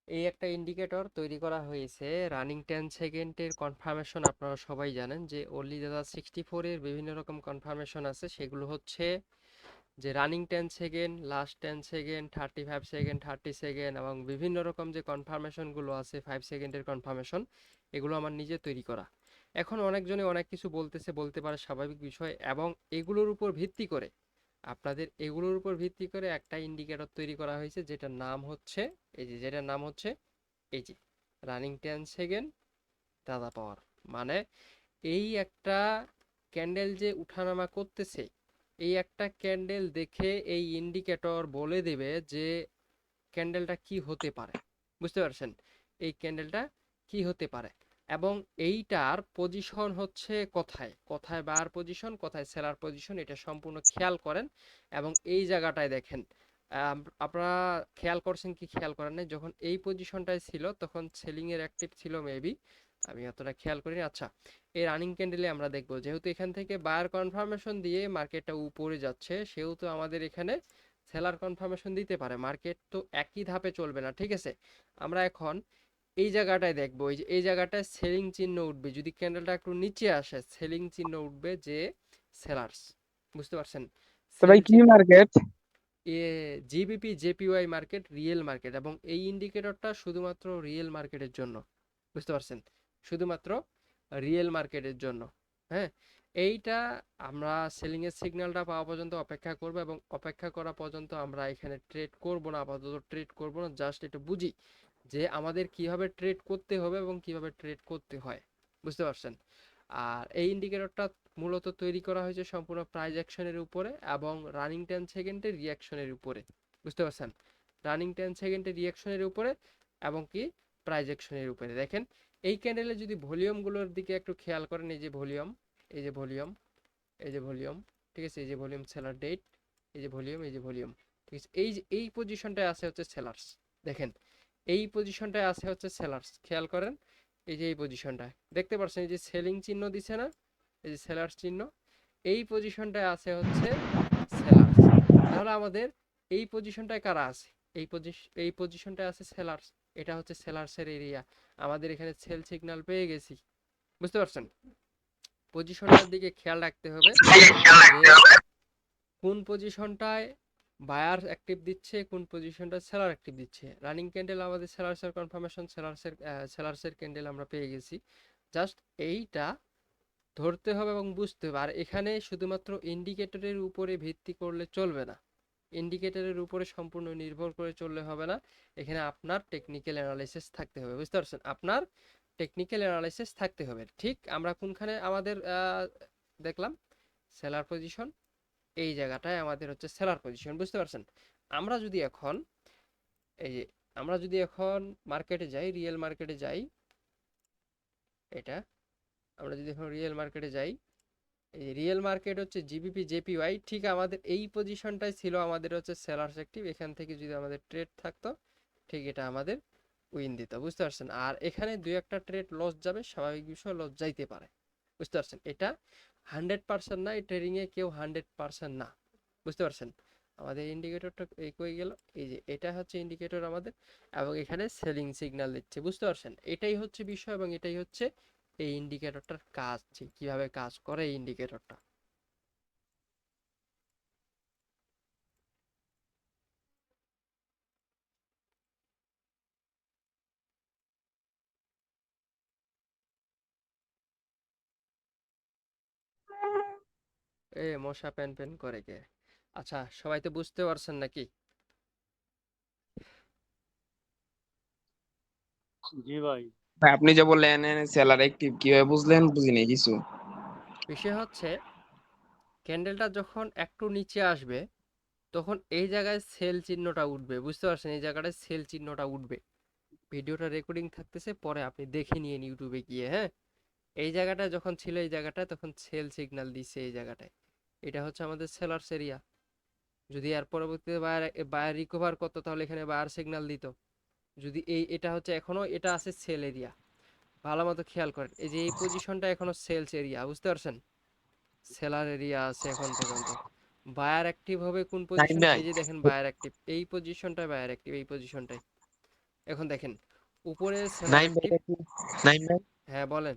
এই একটা ইন্ডিকেটর তৈরি করা হয়েছে রানিং 10 সেকেন্ডের কনফার্মেশন। আপনারা সবাই জানেন যে ওনলি দাদা 64 এর বিভিন্ন রকম কনফার্মেশন আছে। সেগুলো হচ্ছে যে running 10 second, last 10 second, 35 second, 30 second এবং বিভিন্ন রকম যে কনফার্মেশনগুলো আছে 5 সেকেন্ডের কনফার্মেশন, এগুলো আমার নিজে তৈরি করা। এখন অনেকজনে অনেক কিছু বলতেছে, বলতে পারে, স্বাভাবিক বিষয়। এবং এগুলোর উপর ভিত্তি করে এগুলোর উপর ভিত্তি করে একটা ইন্ডিকেটর তৈরি করা হয়েছে যেটার নাম হচ্ছে যেটার নাম হচ্ছে এই যে রানিং 10 সেকেন্ড দাদা পাওয়ার। মানে এই একটা ক্যান্ডেল যে উঠানামা করতেছে, এই একটা ক্যান্ডেল দেখে এই ইন্ডিকেটর বলে দেবে যে ক্যান্ডেলটা কি হতে পারে। বুঝতে পারছেন? এই ক্যান্ডেলটা কি হতে পারে এবং এইটার পজিশন হচ্ছে কোথায় কোথায় বায়ার পজিশন, কোথায় সেলার পজিশন, এটা সম্পূর্ণ খেয়াল করেন। এবং এই জায়গাটায় দেখেন, আপনারা খেয়াল করছেন কি খেয়াল করেন নাই, যখন এই পজিশনটায় ছিল তখন সেলিং এর অ্যাক্টিভ ছিল মেবি, আমি অতটা খেয়াল করিনি। আচ্ছা, এই রানিং ক্যান্ডেলে আমরা দেখব, যেহেতু এখান থেকে বায়ার কনফার্মেশন দিয়ে মার্কেটটা উপরে যাচ্ছে, সেহেতু আমাদের এখানে সেলার কনফার্মেশন দিতে পারে। মার্কেট তো একই ধাপে চলবে না, ঠিক আছে? আমরা এখন এই জায়গাটায় দেখবো, এই জায়গাটায় সেলিং চিহ্ন উঠবে। যদি ক্যান্ডেলটা একটু নিচে আসে, সেলিং চিহ্ন উঠবে যে সেলার্স। বুঝতে পারছেন? তো সেল ভাই কি চিহ্ন। মার্কেট? এ GBP JPY market, real market. এবং এই ইন্ডিকেটরটা শুধুমাত্র রিয়েল মার্কেটের জন্য। বুঝতে পারছেন? শুধুমাত্র রিয়েল মার্কেটের জন্য। হ্যাঁ, এইটা আমরা সেলিং এর সিগন্যালটা পাওয়া পর্যন্ত অপেক্ষা করব এবং অপেক্ষা করা পর্যন্ত আমরা এখানে ট্রেড করব না, আপাতত ট্রেড করব না। জাস্ট একটু বুঝি যে আমাদের কিভাবে ট্রেড করতে হবে এবং কিভাবে ট্রেড করতে হয়। বুঝতে পারছেন? আর এই ইন্ডিকেটরটা মূলত তৈরি করা হয়েছে সম্পূর্ণ প্রাইস অ্যাকশনের উপরে এবং রানিং 10 সেকেন্ডের রিয়াকশনের উপরে। বুঝতে পারছেন? রানিং 10 সেকেন্ডের রিয়াকশনের উপরে এবং কি প্রাইস অ্যাকশনের উপরে। দেখেন, এই ক্যান্ডেলে যদি ভলিউমগুলোর দিকে একটু খেয়াল করেন, এই যে ভলিউম, এই যে ভলিউম, এই যে ভলিউম, ঠিক আছে? এই যে ভলিউম, সেলার ডেট, এই যে ভলিউম, এই যে ভলিউম, ঠিক আছে? এই যে এই পজিশনটায় আছে হচ্ছে সেলার্স। দেখেন, এই পজিশনটায় আছে হচ্ছে সেলার্স। খেয়াল করেন, এই যে এই পজিশনটায় দেখতে পাচ্ছেন এই যে সেলিং চিহ্ন দিছে না, এই যে সেলার্স চিহ্ন, এই পজিশনটায় আছে হচ্ছে সেলার্স। তাহলে আমাদের এই পজিশনটায় কারা আছে? এই পজিশনটায় আছে সেলার্স। এটা হচ্ছে সেলার্সের এরিয়া। আমাদের এখানে সেল সিগন্যাল পেয়ে গেছি। বুঝতে পারছেন? পজিশনটার দিকে খেয়াল রাখতে হবে যে কোন পজিশনটায় বায়ার অ্যাক্টিভ দিচ্ছে, কোন পজিশনটায় সেলার অ্যাক্টিভ দিচ্ছে। রানিং ক্যান্ডেল আমাদের সেলার্সের কনফার্মেশন, সেলার্সের ক্যান্ডেল আমরা পেয়ে গেছি। জাস্ট এইটা ধরতে হবে এবং বুঝতে হবে। আর এখানে শুধুমাত্র ইন্ডিকেটরের উপরে ভিত্তি করলে চলবে না, ইন্ডিকেটরের উপরে সম্পূর্ণ নির্ভর করে চললে হবে না। এখানে আপনার টেকনিক্যাল অ্যানালাইসিস থাকতে হবে। বুঝতে পারছেন? আপনার টেকনিক্যাল অ্যানালাইসিস থাকতে হবে। ঠিক আমরা কোনখানে আমাদের দেখলাম সেলার পজিশন, এই জায়গাটায় আমাদের হচ্ছে সেলার পজিশন। বুঝতে পারছেন? আমরা যদি এখন এই যে আমরা যদি এখন মার্কেটে যাই, রিয়েল মার্কেটে যাই, এটা আমরা যদি এখন রিয়েল মার্কেটে যাই, এই রিয়েল মার্কেট হচ্ছে জিবিপি জেপিওয়াই। ঠিক আমাদের এই পজিশনটাই ছিল আমাদের হচ্ছে সেলার্স অ্যাক্টিভ। এখান থেকে যদি আমাদের ট্রেড থাকতো, ঠিক এটা আমাদের উইন দিত। বুঝতে পারছেন? আর এখানে দুই একটা ট্রেড লস যাবে, স্বাভাবিক বিষয়, লস যাইতে পারে। বুঝতে পারছেন? এটা 100% না, এই ট্রেডিং এ কেউ 100% না। বুঝতে পারছেন? আমাদের ইন্ডিকেটরটা এই কই গেল, এই যে এটা হচ্ছে ইন্ডিকেটর আমাদের, এবং এখানে সেলিং সিগন্যাল দিচ্ছে। বুঝতে পারছেন? এটাই হচ্ছে বিষয় এবং এটাই হচ্ছে এই ইন্ডিকেটরটার কাজ, যে কিভাবে কাজ করে এই ইন্ডিকেটরটা। এ মশা প্যান প্যান করে কে? আচ্ছা, সবাই তো বুঝতে পারছেন নাকি? জি ভাই। ভাই আপনি যে বললেন সেলার অ্যাক্টিভ, কিভাবে বুঝলেন? বুঝিনি কিছু। বিষয় হচ্ছে, ক্যান্ডেলটা যখন একটু নিচে আসবে তখন এই জায়গায় সেল চিহ্নটা উঠবে। বুঝতে পারছেন? এই জায়গাটায় সেল চিহ্নটা উঠবে। ভিডিওটা রেকর্ডিং থাকতেছে, পরে আপনি দেখে নিন ইউটিউবে গিয়ে। হ্যাঁ, এই জায়গাটায় যখন ছিল, এই জায়গাটায় তখন সেল সিগন্যাল দিচ্ছে এই জায়গাটায়। এটা হচ্ছে আমাদের সেলার্স এরিয়া। যদি এর পরবর্তীতে বায়ার বায়ার রিকভার করতো, তাহলে এখানে বায়ার সিগন্যাল দিত। যদি এটা হচ্ছে এখনো এটা আছে সেল এরিয়া। ভালো মতো খেয়াল করেন, এই যে এই পজিশনটা এখনো সেলস এরিয়া। বুঝতে পারছেন? সেলার এরিয়া আছে এখন পর্যন্ত। বায়ার অ্যাক্টিভ হবে কোন নাইম পজিশনে? ভাই, এই যে দেখেন বায়ার অ্যাক্টিভ, এই পজিশনটায় বায়ার অ্যাক্টিভ, এই পজিশনটায়। এখন দেখেন উপরে সেলার নাইম ভাই অ্যাক্টিভ। এটা কি নাইম ভাই হ্যাঁ বলেন।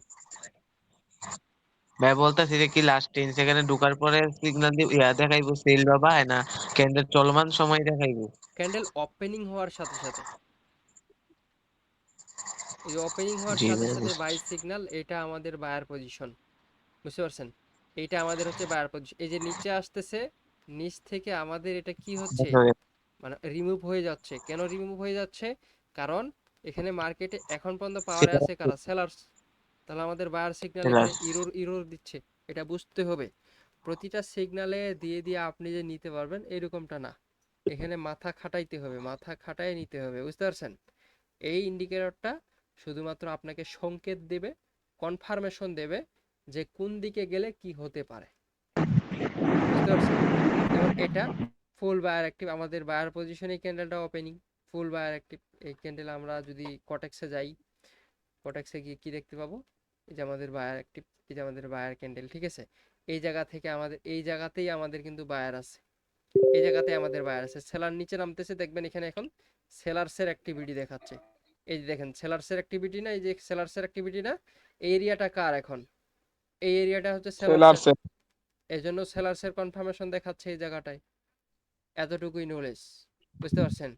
ভাই বলতেছি যে কি লাস্ট 10 সেকেন্ডে ঢোকার পরে সিগন্যাল দিয়ে দেখাইবো সেল বা বাই না ক্যান্ডেল চলমান সময় দেখাইবো? ক্যান্ডেল ওপেনিং হওয়ার সাথে সাথে, এই ওপেনিং হওয়ার জি সাথে ভাই সাথে বুঝতে বাই সিগন্যাল, এটা আমাদের বায়ার পজিশন। বুঝতে পারছেন? এইটা আমাদের হচ্ছে বায়ার পজিশন। এই যে নিচে আসতেছে, নিচ থেকে আমাদের এটা কি হচ্ছে, পারছি। মানে রিমুভ হয়ে যাচ্ছে। কেন রিমুভ হয়ে যাচ্ছে? কারণ এখানে মার্কেটে এখন পর্যন্ত পাওয়ারে সেলার আছে কারা? সেলার্স। তাহলে আমাদের বায়ার সিগন্যাল সেলার এখানে ইরোর ইরোর দিচ্ছে। এটা বুঝতে হবে। প্রতিটা সিগনালে দিয়ে দিয়ে আপনি যে নিতে পারবেন এরকমটা না। এখানে মাথা খাটাইতে হবে, মাথা খাটাই নিতে হবে। বুঝতে পারছেন? এই ইন্ডিকেটরটা শুধুমাত্র আপনাকে সংকেত দেবে, কনফার্মেশন দেবে যে কোন দিকে গেলে কি হতে পারে। বুঝতে পারছেন? যেমন এটা ফুল বায়ার অ্যাক্টিভ, আমাদের বায়ার পজিশনে এই ক্যান্ডেলটা ওপেনিং, ফুল বায়ার অ্যাক্টিভ। এই ক্যান্ডেল আমরা যদি কটেক্সে যাই, কটেক্সে গিয়ে কি দেখতে পাবো? এই যে আমাদের বায়ার অ্যাক্টিভ, এই যে আমাদের বায়ার ক্যান্ডেল, ঠিক আছে? এই জায়গা থেকে আমাদের, এই জায়গাতেই আমাদের কিন্তু বায়ার আছে, এই জায়গাতে আমাদের বায়ার আছে। সেলার নিচে নামতেছে, দেখবেন এখানে এখন সেলার্সের অ্যাক্টিভিটি দেখাচ্ছে। এই যে দেখেন সেলার্সের অ্যাক্টিভিটি না, এই যে সেলার্সের অ্যাক্টিভিটি না, এই এরিয়াটা কার এখন? এই এরিয়াটা হচ্ছে সেলার্সের। সেলার্সে এই জন্য সেলার্সের কনফার্মেশন দেখাচ্ছে এই জায়গাটায়। এতটুকুই নলেজ। বুঝতে পারছেন?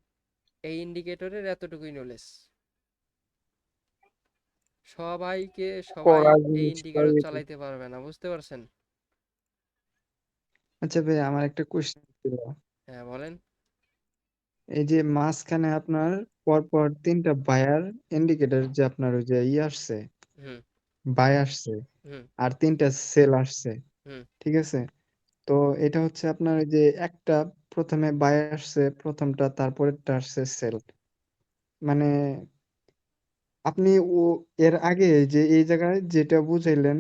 এই ইন্ডিকেটরের এতটুকুই নলেজ। সবাই পড়ার এই জিনিসটাই ইন্ডিকেটর এটা। চালাইতে পারবে না। বুঝতে পারছেন? আচ্ছা ভাই, আমার একটা কোশ্চেন ছিল। হ্যাঁ বলেন। এই যে মাঝখানে আপনার পরপর তিনটা বায়ার ইন্ডিকেটর, যে আপনার ওই যে আসছে, হুম। বাই আসছে, হুম। আর তিনটা সেল আসছে, হুম। ঠিক আছে? তো এটা হচ্ছে আপনার ওই যে একটা, প্রথমে বাই আসছে প্রথমটা, তারপরেরটা আসছে সেল। মানে আপনি ও এর আগে যে এই জায়গায় যেটা বুঝাইলেন,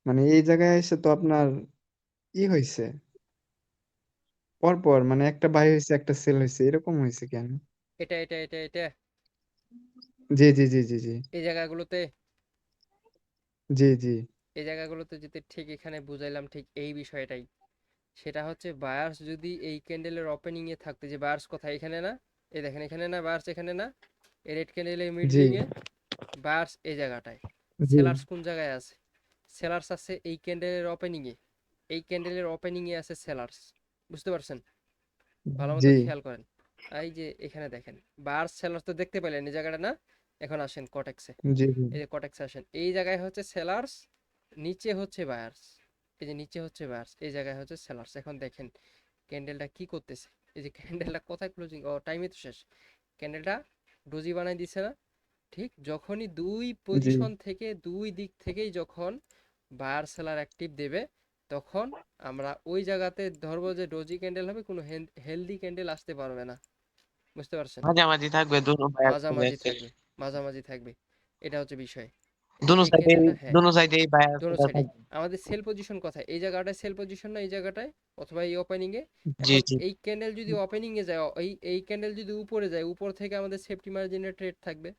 মানে এই জায়গায় এসে তো আপনার হয়েছে পরপর, মানে একটা বাই হয়েছে একটা সেল হয়েছে, এরকম হয়েছে কেন? এটা জি জি জি জি জি এই জায়গাগুলোতে, জি জি এই জায়গাগুলোতে যেতে ঠিক এখানে বুঝাইলাম ঠিক এই বিষয়টাই। সেটা হচ্ছে বায়ার্স যদি এই ক্যান্ডেলের ওপেনিং এ থাকতো, যে বায়ার্স কোথায়? এখানে না? এই দেখেন এখানে না বায়ার্স? এখানে না? এই রেড ক্যান্ডেলের জি মিডলিং এ বায়ার্স এই জায়গাটায়। জি সেলার্স কোন জায়গায় আছে? সেলার্স আছে এই ক্যান্ডেলের ওপেনিং এ। এই ক্যান্ডেলের ওপেনিং এ আছে সেলার্স। বুঝতে পারছেন? ভালো মতো জি খেয়াল করেন। এই যে এখানে দেখেন বায়ার্স সেলার্স তো দেখতে পেলেন এই জায়গাটা না? এখন আসেন কটেক্সে। জি জি এই যে কটেক্সে আসেন, এই জায়গায় হচ্ছে সেলার্স, নিচে হচ্ছে বায়ার্স। এই যে নিচে হচ্ছে বায়ার্স, এই জায়গায় হচ্ছে সেলার্স। এখন দেখেন ক্যান্ডেলটা কি করতেছে। এই যে ক্যান্ডেলটা কোথায় ক্লোজিং, ও টাইমে তো শেষ। ক্যান্ডেলটা ডোজি বানাই দিছে না? ঠিক যখনই দুই জি পজিশন থেকে, দুই দিক থেকেই যখন বায়ার সেলার অ্যাক্টিভ দেবে, তখন আমরা ওই জায়গাতে ধরবো যে ডোজি ক্যান্ডেল হবে, কোনো হেলদি ক্যান্ডেল আসতে পারবে না। বুঝতে পারছেন? মাঝামাঝি থাকবে দুনো ভাই মাঝামাঝি থাকবে, মাঝামাঝি থাকবে। এটা হচ্ছে বিষয়। এই যে দুনো এই সাইডে ক্যান্ডেলটা, হ্যাঁ, দুনো সাইডে বায়ার দোনো সেলার সাইডে। থাকবে। আমাদের সেল পজিশন কোথায়? এই জায়গাটায় সেল পজিশন না? এই জায়গাটায়, অথবা এই ওপেনিং এ। জি এখন জি এই ক্যান্ডেল যদি ওপেনিং এ যায়, এই ক্যান্ডেল যদি উপরে যায়, উপর থেকে আমাদের সেফটি মার্জিনের ট্রেড থাকবে।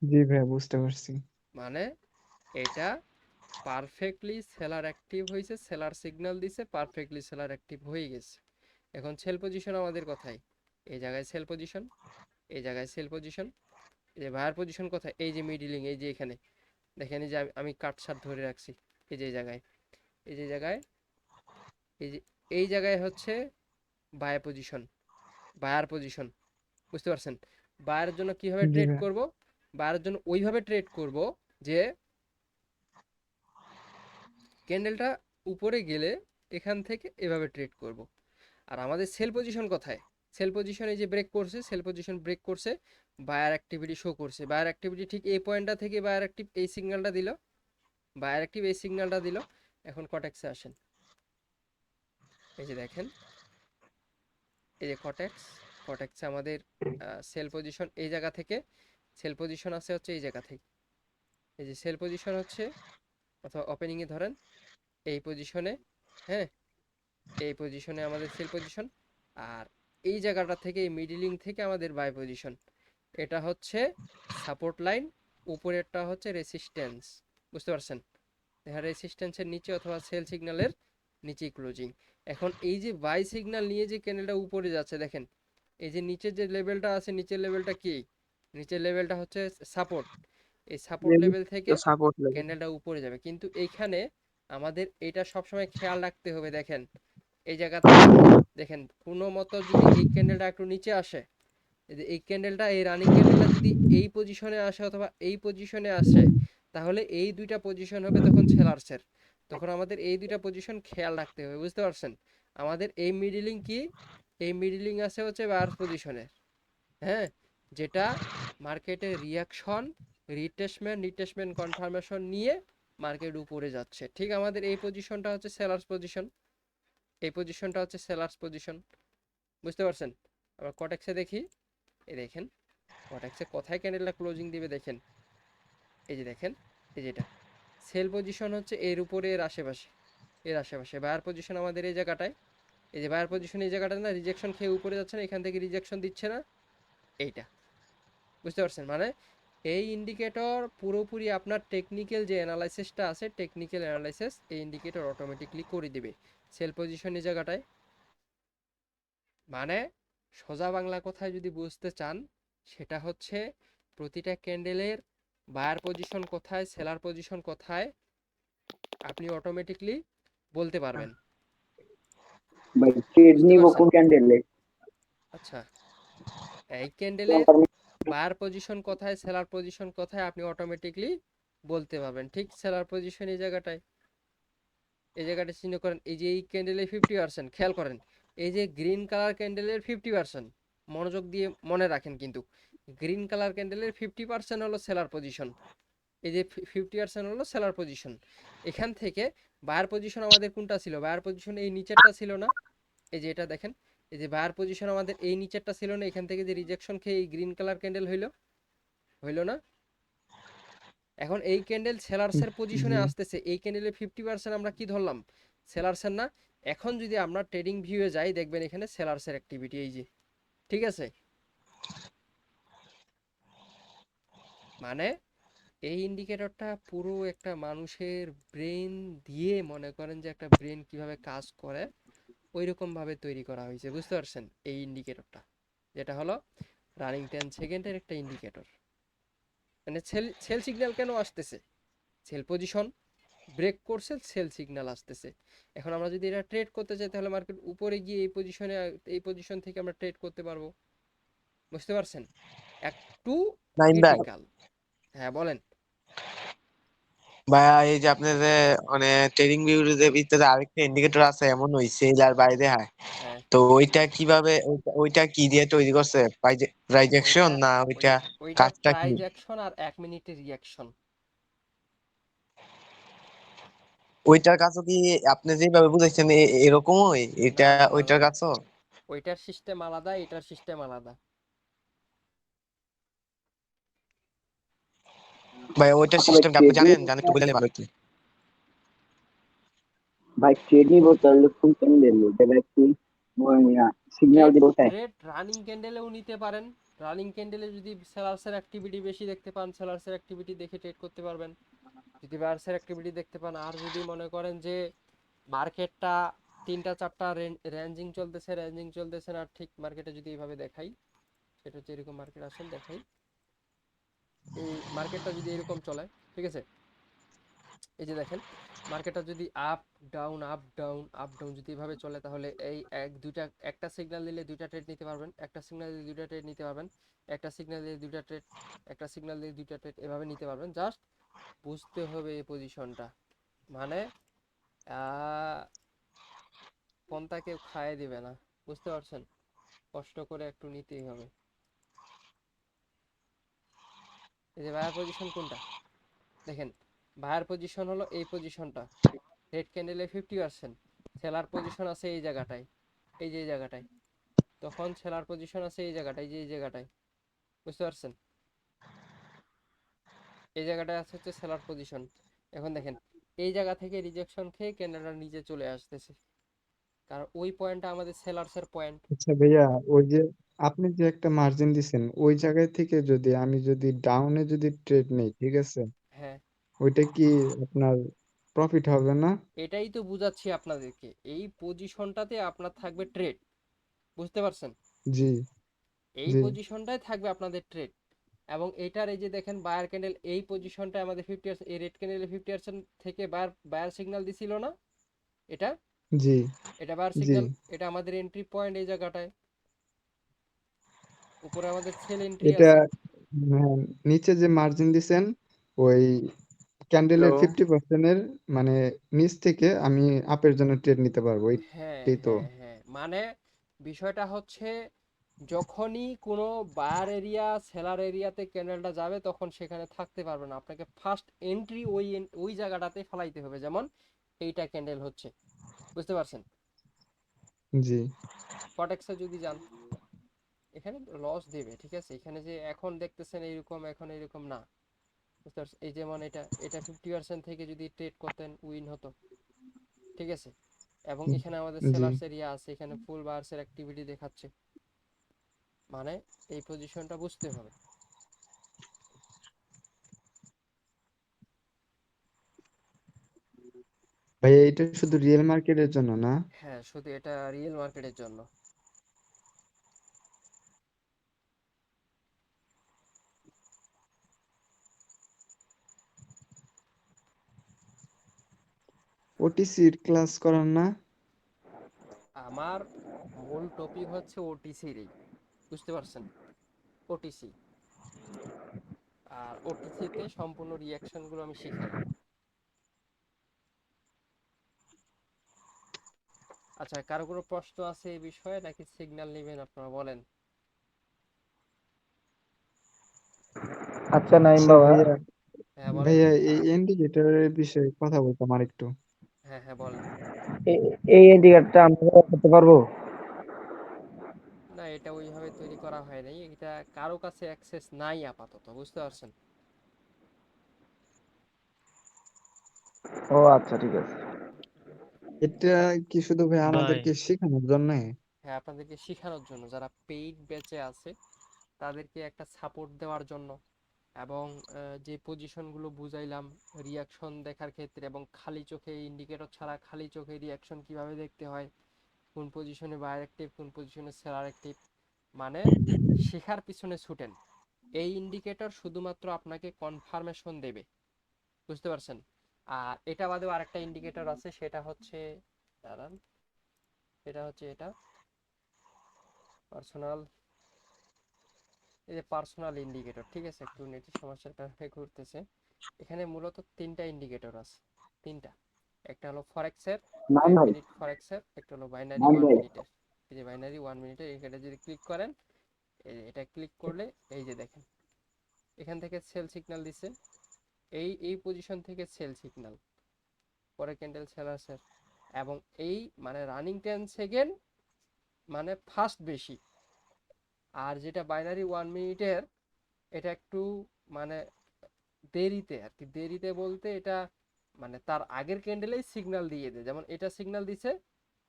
জি ভাইয়া, বুঝতে পারছি। মানে এটা পারফেক্টলি সেলার অ্যাক্টিভ হয়েছে, সেলার সিগন্যাল দিছে, পারফেক্টলি সেলার অ্যাক্টিভ হয়ে গেছে। এখন সেল পজিশন আমাদের কোথায়? এই জায়গায় সেল পজিশন, এই জায়গায় সেল পজিশন। এই যে বায়ার পজিশন কোথায়? এই যে মিডিলিং, এই যে এখানে দেখেন, এই যে আমি কাট শার্ট ধরে রাখছি, এই যে এই জায়গায়, এই যে জায়গায়, এই যে এই জায়গায় হচ্ছে বায়ার পজিশন, বায়ার পজিশন। বুঝতে পারছেন? বায়ারের জন্য কিভাবে জি ট্রেড ভাইয়া করব? বায়ারের জন্য ওইভাবে ট্রেড করব যে ক্যান্ডেলটা উপরে গেলে এখান থেকে এভাবে ট্রেড করব। আর আমাদের সেল পজিশন কোথায়? সেল পজিশন এই যে ব্রেক করছে, সেল পজিশন ব্রেক করছে, বায়ার অ্যাক্টিভিটি শো করছে। বায়ার অ্যাক্টিভিটি ঠিক এই পয়েন্টটা থেকে বায়ার অ্যাক্টিভ এই সিগন্যালটা দিল, বায়ার অ্যাক্টিভ এই সিগন্যালটা দিল। এখন কটেক্সে আসেন। এই যে দেখেন, এই যে কটেক্সে আমাদের সেল পজিশন এই জায়গা থেকে, সেল পজিশন আছে হচ্ছে এই জায়গা থেকে। এই যে সেল পজিশন হচ্ছে, অথবা ওপেনিং এ ধরেন এই পজিশনে, হ্যাঁ, এই পজিশনে আমাদের সেল পজিশন। আর এই জায়গাটা থেকে, এই মিডিলিং থেকে আমাদের বাই পজিশন। এটা হচ্ছে সাপোর্ট লাইন, উপরেরটা হচ্ছে রেসিস্ট্যান্স। বুঝতে পারছেন? দেখা রেসিস্ট্যান্সের নিচে অথবা সেল সিগন্যালের নিচেই ক্লোজিং। এখন এই যে বাই সিগন্যাল নিয়ে যে ক্যান্ডেলটা উপরে যাচ্ছে দেখেন, এই যে নিচের যে লেভেলটা আছে, নিচের লেভেলটা কি? নিচের লেভেলটা হচ্ছে সাপোর্ট। এই সাপোর্ট লেভেল থেকে সাপোর্ট লাগে। ক্যান্ডেলটা উপরে যাবে, কিন্তু এইখানে আমাদের এটা সবসময় খেয়াল রাখতে হবে। দেখেন এই জায়গা থেকে দেখেন কোনো মতো যদি এই ক্যান্ডেলটা একটু নিচে আসে, এই ক্যান্ডেলটা, এই রানিং ক্যান্ডেলটা যদি এই পজিশনে আসে অথবা এই পজিশনে আসে, তাহলে এই দুইটা পজিশন হবে তখন সেলার্সের। তখন আমাদের এই দুইটা পজিশন খেয়াল রাখতে হবে, বুঝতে পারছেন? আমাদের এই মিডিলিং কি, এই মিডিলিং আছে হচ্ছে বায়ার্স পজিশনে, হ্যাঁ, যেটা মার্কেটের রিয়াকশন, রিটেসমেন্ট কনফার্মেশন নিয়ে মার্কেট উপরে যাচ্ছে। ঠিক আমাদের এই পজিশনটা হচ্ছে সেলার্স পজিশন, এই পজিশনটা হচ্ছে সেলার্স পজিশন, বুঝতে পারছেন? আবার কটেক্সে দেখি, এই দেখেন কটেক্সে কোথায় ক্যান্ডেলটা ক্লোজিং দিবে দেখেন, এই যে দেখেন, এই যেটা সেল পজিশন হচ্ছে এর উপরে, এর আশেপাশে, এর আশেপাশে। বায়ার পজিশন আমাদের এই জায়গাটায়, এই যে বায়ার পজিশন এই জায়গাটা না, রিজেকশন খেয়ে উপরে যাচ্ছে না, এখান থেকে রিজেকশন দিচ্ছে না, এইটা, বুঝতে পারছেন? মানে এই ইন্ডিকেটর পুরোপুরি আপনার টেকনিক্যাল যে অ্যানালাইসিসটা আছে, টেকনিক্যাল অ্যানালাইসিস এই ইন্ডিকেটর অটোমেটিকলি করে দিবে সেল পজিশন এই জায়গাটায়। মানে সোজা বাংলা কথায় যদি বুঝতে চান, সেটা হচ্ছে প্রতিটা ক্যান্ডেলের বায়ার পজিশন কোথায়, সেলার পজিশন কোথায়, আপনি অটোমেটিকলি বলতে পারবেন, ভাই ট্রেড বুঝতে নিব পারছেন? কোন ক্যান্ডেলে? আচ্ছা, এই ক্যান্ডেলের বায়ার পজিশন কোথায়, সেলার পজিশন কোথায়, আপনি অটোমেটিকলি বলতে পারবেন। ঠিক সেলার পজিশন এই জায়গাটায়, এই জায়গাটা চিহ্ন করেন, এই যে এই ক্যান্ডেলের 50%, খেয়াল করেন এই যে গ্রিন কালার ক্যান্ডেলের 50%, মনোযোগ দিয়ে মনে রাখেন কিন্তু, গ্রিন কালার ক্যান্ডেলের 50% হলো সেলার পজিশন, এই যে 50% হলো সেলার পজিশন। এখান থেকে বায়ার পজিশন আমাদের কোনটা ছিল? বায়ার পজিশন এই নিচেরটা ছিল না, এই যে এটা দেখেন, এই যে বায়ার পজিশন আমাদের এই নিচেরটা ছিল না, এখান থেকে যে রিজেকশন খেয়ে এই গ্রিন কালার ক্যান্ডেল হইলো, হইলো না? এখন এই ক্যান্ডেল সেলার্সের পজিশনে জি। আসতেছে, এই ক্যান্ডেলের 50% আমরা কি ধরলাম? সেলার্সের না? এখন যদি আমরা ট্রেডিং ভিউয়ে যাই, দেখবেন এখানে সেলার্সের অ্যাক্টিভিটি, এই যে, ঠিক আছে? মানে এই ইন্ডিকেটরটা পুরো একটা মানুষের ব্রেন দিয়ে, মনে করেন যে একটা ব্রেন কিভাবে কাজ করে ওইরকম ভাবে তৈরি করা হয়েছে, বুঝতে পারছেন? এই ইন্ডিকেটরটা যেটা হলো রানিং 10 সেকেন্ডের একটা ইন্ডিকেটর। মানে সেল সেল সিগন্যাল কেন আসতেছে? সেল পজিশন ব্রেক করছে, সেল সিগন্যাল আসতেছে। এখন আমরা যদি এটা ট্রেড করতে চাই, তাহলে মার্কেট উপরে গিয়ে এই পজিশনে, এই পজিশন থেকে আমরা ট্রেড করতে পারবো, বুঝতে পারছেন? একটু নাইম ভাই, ক্রিটিক্যাল। হ্যাঁ বলেন। ভাইয়া এই যে আপনার যে মানে ট্রেডিং ভিউর যে ভিতরে আরেকটা ইন্ডিকেটর আছে এমন ওই সেল আর বাই দেখায়, হ্যাঁ, তো ওইটা কিভাবে, ওইটা কি দিয়ে তৈরি করছে? প্রাইস অ্যাকশন ওইটা না ওই ওইটা ওইটা কাজটা কি? প্রাইস অ্যাকশন আর 1 মিনিটের রিয়াকশন। ওইটার কাজও কি আপনি যেভাবে বুঝাইছেন এরকমই এটা, না না না না ওইটার না, কাজও? ওইটার সিস্টেম আলাদা, এটার সিস্টেম আলাদা। ভাই ওইটার আচ্ছা ভাই সিস্টেম কি আপনি ট্রেড নিব, জানেন? জানেন একটু বললে ভালো হতো। ভাই ট্রেড নিব তাহলে কোন ক্যান্ডেলে? এটা কি সিগন্যাল ট্রেড দিব তাই? ট্রেড রানিং ক্যান্ডেলেও নিতে পারেন। রানিং ক্যান্ডেলে যদি সেলার্সের অ্যাক্টিভিটি বেশি দেখতে পান, সেলার্সের অ্যাক্টিভিটি দেখে ট্রেড করতে পারবেন। যদি বায়ার্সের অ্যাক্টিভিটি দেখতে পান, আর যদি মনে করেন যে মার্কেটটা 3টা 4টা রেঞ্জিং চলতেছে না, ঠিক মার্কেটে যদি এইভাবে দেখাই, সেটা হচ্ছে এরকম মার্কেট, আসেন দেখাই, এই মার্কেটটা যদি এরকম চলে, ঠিক আছে, এই যে দেখেন মার্কেটটা যদি up down up down up down যদি এভাবে চলে, তাহলে এই দুইটা, একটা সিগন্যাল দিলে দুইটা ট্রেড নিতে পারবেন, একটা সিগন্যাল দিলে দুইটা ট্রেড নিতে পারবেন, একটা সিগন্যাল দিলে দুইটা ট্রেড, একটা সিগন্যাল দিলে দুইটা ট্রেড, এভাবে নিতে পারবেন। জাস্ট বুঝতে হবে এই পজিশনটা, মানে কোনটা কেউ খাইয়ে দিবে না, বুঝতে পারছেন? কষ্ট করে একটু নিতেই হবে। এই যে বায়ার পজিশন কোনটা দেখেন, বায়ার পজিশন হলো এই পজিশনটা, রেড ক্যান্ডেলে 50%, সেলার পজিশন আছে এই জায়গাটায়, এই যে এই জায়গাটায়, তখন সেলার পজিশন আছে এই জায়গাটায়, যে এই জায়গাটায়, বুঝতে পারছেন? এই জায়গাটায় আছে হচ্ছে সেলার পজিশন। এখন দেখেন এই জায়গা থেকে রিজেকশন খেয়ে ক্যান্ডেলটা নিচে চলে আসতেছে, কারণ ওই পয়েন্টটা আমাদের সেলার্সের পয়েন্ট। আচ্ছা ভাইয়া, ওই যে আপনি যে একটা মার্জিন দিছেন ওই জায়গায় থেকে যদি আমি যদি ডাউনে যদি ট্রেড নেই, ঠিক আছে, হ্যাঁ, ওইটা কি আপনার প্রফিট হবে না? এটাই তো বুঝাচ্ছি আপনাদেরকে, এই পজিশনটাতে আপনার থাকবে ট্রেড, বুঝতে পারছেন? জি। এই জি পজিশনটাই থাকবে আপনাদের ট্রেড। এবং এটার এই যে দেখেন বায়ার ক্যান্ডেল এই পজিশনটা আমাদের 50% এই রেড ক্যান্ডেলে 50% থেকে বায়ার সিগন্যাল দিছিল না, এটা জি এটা বায়ার জি সিগন্যাল, এটা আমাদের এন্ট্রি পয়েন্ট এই জায়গাটায়, উপরে আমাদের সেল এন্ট্রি এটা আছে। হ্যাঁ, নিচে যে মার্জিন দিছেন ওই ক্যান্ডেলের হ্যালো 50% এর মানে নিচ থেকে আমি আপের জন্য ট্রেড নিতে পারবো, হ্যাঁ এইটাই তো। হ্যাঁ হ্যাঁ, মানে বিষয়টা হচ্ছে যখনই কোনো বায়ার এরিয়া সেলার এরিয়াতে ক্যান্ডেলটা যাবে তখন সেখানে থাকতে পারবে না, আপনাকে ফার্স্ট এন্ট্রি ওই জায়গাটাতে ফেলাইতে হবে। যেমন এইটা ক্যান্ডেল হচ্ছে, বুঝতে পারছেন? জি কটেক্সে যদি যান, এখানে লস দেবে, ঠিক আছে, এখানে যে এখন দেখতেছেন এইরকম, এখন এইরকম না, বুঝতে পারছেন? এই যেমন এটা 50% থেকে যদি ট্রেড করতেন উইন হতো, ঠিক আছে। এবং এখানে আমাদের জি সেলার্স এরিয়া আছে, এখানে ফুল বায়ার্সের অ্যাক্টিভিটি দেখাচ্ছে, মানে এই পজিশনটা বুঝতে হবে। ভাই এটা শুধু রিয়েল মার্কেটের জন্য না? হ্যাঁ, শুধু এটা রিয়েল মার্কেটের জন্য। ওটিসির ক্লাস করান না? আমার মূল টপিক হচ্ছে ওটিসির, বুঝতে পারছেন? ওটিসি, আর ওটিসিতে সম্পূর্ণ রিয়াকশনগুলো আমি শিখাই। আচ্ছা, কারো কোনো প্রশ্ন আছে এই বিষয়ে নাকি সিগন্যাল নেবেন আপনারা বলেন? আচ্ছা নাইম আচ্ছা বাবা, ভাইয়া, হ্যাঁ বলেন। ভাইয়া এই ইন্ডিকেটরের বিষয়ে কথা বলতাম আর একটু। হ্যাঁ হ্যাঁ বলেন। এই ইন্ডিকেটরটা আমরা করতে পারবো? না, এটা ওইভাবে তৈরি করা হয় নাই, এটা কারো কাছে অ্যাক্সেস নাই আপাতত, বুঝতে পারছেন? ও আচ্ছা, ঠিক আছে। এটা কি শুধু ভাই ভাই আমাদেরকে শেখানোর জন্য? হ্যাঁ, আপনাদেরকে শেখানোর জন্য, যারা পেইড ব্যাচে আছে তাদেরকে একটা সাপোর্ট দেওয়ার জন্য। এবং যে পজিশনগুলো বুঝাইলাম রিয়াকশন দেখার ক্ষেত্রে, এবং খালি চোখে ইন্ডিকেটর ছাড়া খালি চোখে রিয়াকশন কিভাবে দেখতে হয়, কোন পজিশনে বায়ার অ্যাক্টিভ কোন পজিশনে সেলার অ্যাক্টিভ, মানে শেখার পিছনে ছুটেন। এই ইন্ডিকেটর শুধুমাত্র আপনাকে কনফার্মেশন দেবে, বুঝতে পারছেন? আর এটা বাদেও আরেকটা ইন্ডিকেটর আছে, সেটা হচ্ছে, দাঁড়ান, সেটা হচ্ছে এটা পার্সোনাল, এই যে পার্সোনাল ইন্ডিকেটর, ঠিক আছে, একটু নেটের সমস্যার কারণে ঘুরতেছে। এখানে মূলত তিনটা ইন্ডিকেটর আছে, তিনটা। একটা হলো ফরেক্সের, নাইম এক ভাই, মিনিট ফরেক্সের, একটা হলো বাইনারি নাইম ওয়ান ভাই, মিনিটের। এই যে বাইনারি ওয়ান মিনিটের এখানে যদি ক্লিক করেন, এই যে এটা ক্লিক করলে এই যে দেখেন এখান থেকে সেল সিগন্যাল দিছে, এই পজিশন থেকে সেল সিগন্যাল, পরে ক্যান্ডেল সেলার্সের, এবং এই মানে রানিং 10 সেকেন্ড মানে ফাস্ট বেশি। আর যেটা বাইনারি ওয়ান মিনিটের, এটা একটু মানে দেরিতে আর কি, দেরিতে বলতে এটা মানে তার আগের ক্যান্ডেলেই সিগন্যাল দিয়ে দেয়, যেমন এটা সিগন্যাল দিছে,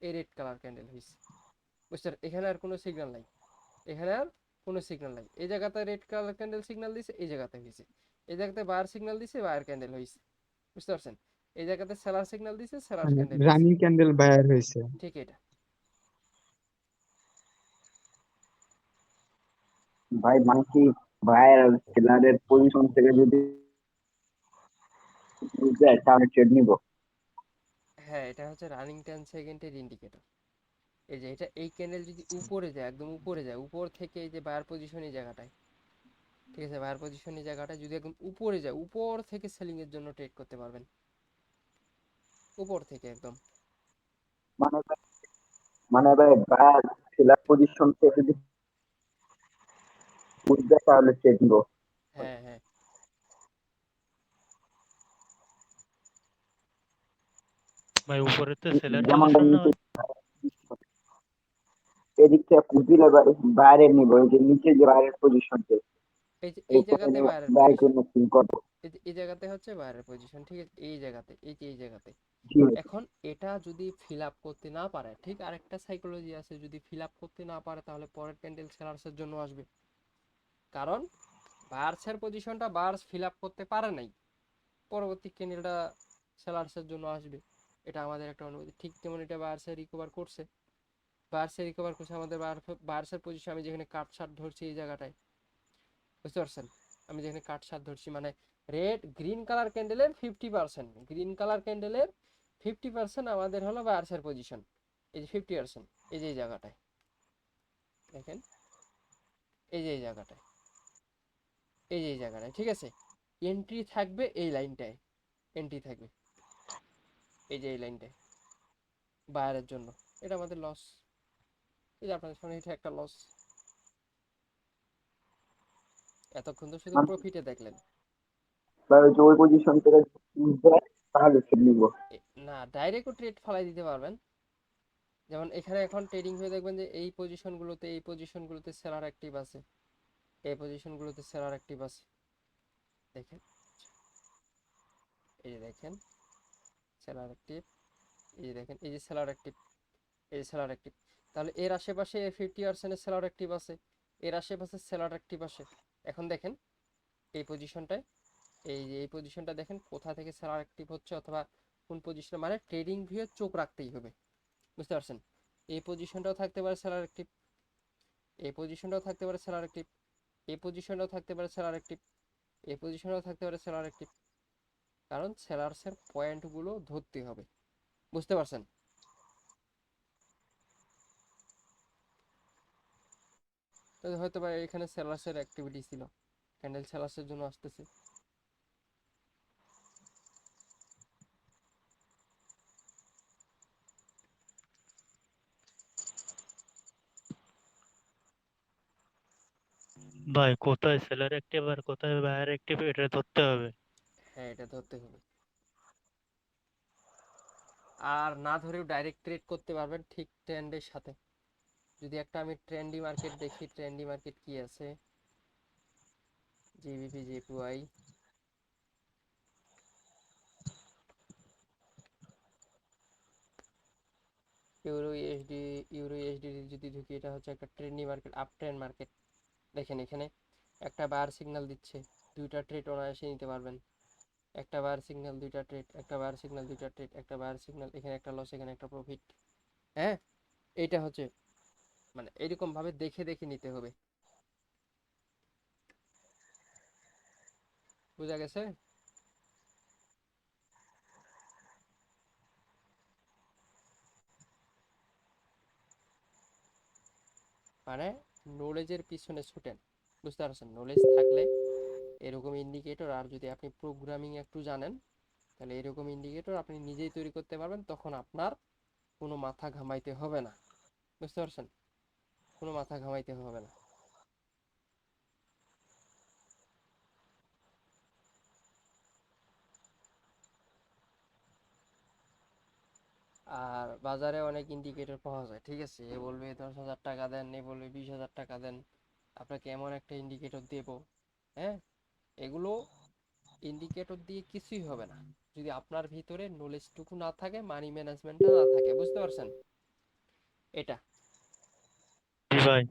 এই রেড কালার ক্যান্ডেল হয়েছে, বুঝছেন? এখানে আর কোনো সিগন্যাল নাই, এখানে আর কোনো সিগন্যাল নাই, এই জায়গাতে রেড কালার ক্যান্ডেল সিগন্যাল দিছে, এই জায়গাতে হয়েছে, এই জায়গাতে বায়ার সিগন্যাল দিছে, বায়ার ক্যান্ডেল হয়েছে, বুঝতে পারছেন? এই জায়গাতে সেলার সিগন্যাল দিছে, সেলার মানে ক্যান্ডেল হয়েছে, রানিং ক্যান্ডেল বায়ার হয়েছে। ঠিক এটা। ভাই মানে কি, ভাইয়ের সেলারের পজিশন থেকে যদি বুঝে তাহলে ট্রেড নিব? হ্যাঁ, এটা হচ্ছে রানিং 10 সেকেন্ডের ইন্ডিকেটর। এই যে এটা, এই ক্যান্ডেল যদি উপরে যায়, একদম উপরে যায়, উপর থেকে এই যে বায়ার পজিশন এই জায়গাটায়, ঠিক আছে, বায়ার পজিশন এই জায়গাটায় যদি একদম উপরে যায়, উপর থেকে সেলিং এর জন্য ট্রেড করতে পারবেন, উপর থেকে একদম। মানে মানে ভাই ভাইয়ের সেলার পজিশন থেকে যদি বুঝে তাহলে ট্রেড নিব। হ্যাঁ হ্যাঁ। ভাই উপরেতে সেলার যেমনটা পজিশন না নিচে হয়? এদিক থেকে বুঝলে বাইরে নিব, এই যে নিচে যে বাইরের পজিশন, এই জায়গাতে বায়ারের বাইরের পজিশন, জন্য ফিল করবো। এই জায়গাতে হচ্ছে বায়ারের পজিশন, ঠিক আছে, এই জায়গাতে, এই যে এই জায়গাতে। জি ভাই। এখন এটা যদি ফিল আপ করতে না পারে, ঠিক আরেকটা সাইকোলজি আছে, যদি ফিল আপ করতে না পারে তাহলে পরের ক্যান্ডেল সেলার্সের জন্য আসবে, কারণ বায়ার্সের পজিশনটা বায়ার্স ফিল আপ করতে পারে নাই, পরবর্তী ক্যান্ডেলটা সেলার্সের জন্য আসবে, এটা আমাদের একটা অনুভূতি। ঠিক তেমন এটা বায়ার্সে রিকভার করছে, বায়ার্সে রিকভার করছে, আমাদের বায়ার্সের পজিশন আমি যেখানে কাট শার্ট ধরছি এই জায়গাটায়, বুঝতে পারছেন? আমি যেখানে কাট শার্ট ধরছি মানে রেড গ্রিন কালার ক্যান্ডেলের 50%, গ্রিন কালার ক্যান্ডেলের 50% আমাদের হলো বায়ার্সের পজিশন। এই যে 50%, এই যে এই জায়গাটায় দেখেন, এই যে এই জায়গাটায়, এই যে এই জায়গাটায়, ঠিক আছে? এন্ট্রি থাকবে এই লাইনটায়, এন্ট্রি থাকবে এই যে এই লাইনটায় বায়ারের জন্য। এটা আমাদের লস, এই যে আপনাদের সামনে এটা একটা লস। এতক্ষণ তো শুধু মানে প্রফিটে দেখলেন। ভাই ওই যে ওই পজিশন থেকে যায় তাহলে ট্রেড নিবো। না, ডাইরেক্টও ট্রেড ফলাই দিতে পারবেন। যেমন এখানে এখন ট্রেডিং হয়ে দেখবেন যে এই পজিশনগুলোতে সেলার অ্যাক্টিভ আছে, এই পজিশনগুলোতে সেলার অ্যাক্টিভ আছে, দেখেন, এই যে দেখেন সেলার অ্যাক্টিভ, এই যে দেখেন এই যে সেলার অ্যাক্টিভ, এই যে সেলার অ্যাক্টিভ। তাহলে এর আশেপাশে 50% সেলার অ্যাক্টিভ আছে, এর আশেপাশে সেলার অ্যাক্টিভ আছে। এখন দেখেন এই পজিশনটায়, এই যে এই পজিশনটা দেখেন কোথা থেকে সেলার অ্যাক্টিভ হচ্ছে অথবা কোন পজিশনে, মানে ট্রেডিং ভিউয়ে চোখ রাখতেই হবে, বুঝতে পারছেন? এই পজিশনটাও থাকতে পারে সেলার অ্যাক্টিভ, এই পজিশনটাও থাকতে পারে সেলার অ্যাক্টিভ, এই পজিশনটাও থাকতে পারে সেলার অ্যাক্টিভ, এই পজিশনটাও থাকতে পারে সেলার অ্যাক্টিভ। কারণ সেলার্সের পয়েন্টগুলো ধরতে হবে, বুঝতে পারছেন? তো হয়তো বা এখানে সেলার্সের অ্যাক্টিভিটি ছিল, ক্যান্ডেল সেলার্সের জন্য আসতেছে। ভাই কোথায় সেলার অ্যাক্টিভ আর কোথায় বায়ার অ্যাক্টিভ এটা ধরতে হবে। হ্যাঁ, এটা ধরতে হবে। আর না ধরেও ডাইরেক্ট ট্রেড করতে পারবেন ঠিক ট্রেন্ডের সাথে। যদি একটা আমি ট্রেন্ডি মার্কেট দেখি, ট্রেন্ডি মার্কেট কি আছে, জিবিপি জেপিওয়াই, ইউরো ইউএসডি যদি ঢুকি, এটা হচ্ছে একটা trendy market, up trend market. দেখেন এখানে একটা বায়ার সিগন্যাল দিচ্ছে, দুইটা ট্রেড অনায়াসে নিতে পারবেন। একটা বায়ার সিগন্যাল, দুইটা ট্রেড, একটা বায়ার সিগন্যাল, দুইটা ট্রেড, একটা বায়ার সিগন্যাল, এখানে একটা লস, এখানে একটা প্রফিট। হ্যাঁ, এইটা হচ্ছে মানে এরকম ভাবে দেখে দেখে নিতে হবে, বুঝা গেছে? মানে নলেজের পিছনে ছুটেন, বুঝতে পারছেন? নলেজ থাকলে এরকম ইন্ডিকেটর, আর যদি আপনি প্রোগ্রামিং একটু জানেন তাহলে এরকম ইন্ডিকেটর আপনি নিজেই তৈরি করতে পারবেন, তখন আপনার কোনো মাথা ঘামাইতে হবে না, বুঝতে পারছেন? কোনো মাথা ঘামাইতে হবে না। আর বাজারে অনেক ইন্ডিকেটর পাওয়া যায়, ঠিক আছে? এ বলবে 10,000 টাকা দেন, এ বলবে 20,000 টাকা দেন, আপনাকে এমন একটা ইন্ডিকেটর দেব। হ্যাঁ, এগুলো ইন্ডিকেটর দিয়ে কিছুই হবে না যদি আপনার ভিতরে নলেজটুকু না থাকে, মানি ম্যানেজমেন্টটা না থাকে, বুঝতে পারছেন? এটা জি ভাই।